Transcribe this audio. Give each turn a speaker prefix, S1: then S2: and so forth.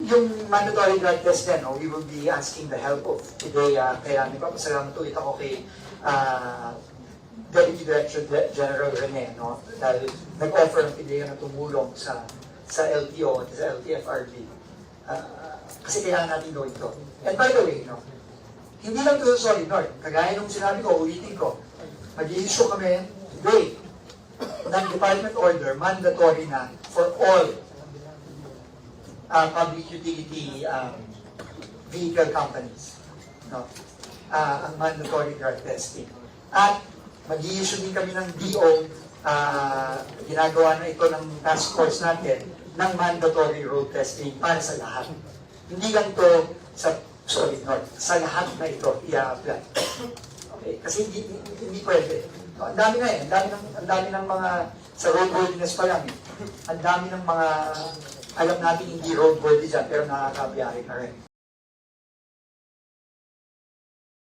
S1: yung mandatory drug test din, no, we will be asking the help of IDEA. Kaya nagpapasalamat ulit ako kay Deputy Director General Rene, no, dahil nag-offer ng IDEA na tumulong sa LTO at sa LTFRB. Kasi kailangan natin gawin ito. And by the way, no, hindi lang ito sa Solid North. Kagaya nung sinabi ko, ulitin ko, mag-i-issue kami today ng Department Order, mandatory na for all public utility vehicle companies. No? Ang mandatory drug testing. At mag-i-issue din kami ng DO, ginagawa na ito ng task force natin, ng mandatory road testing para sa lahat. Hindi lang ito sa Solid North, sa lahat na ito i-apply. Okay? Kasi hindi pwede. No, ang dami na eh, ang dami ng mga, sa roadworthiness pa lang, ang dami ng mga, alam natin hindi roadworthy dyan, pero nakakabiyahe na rin.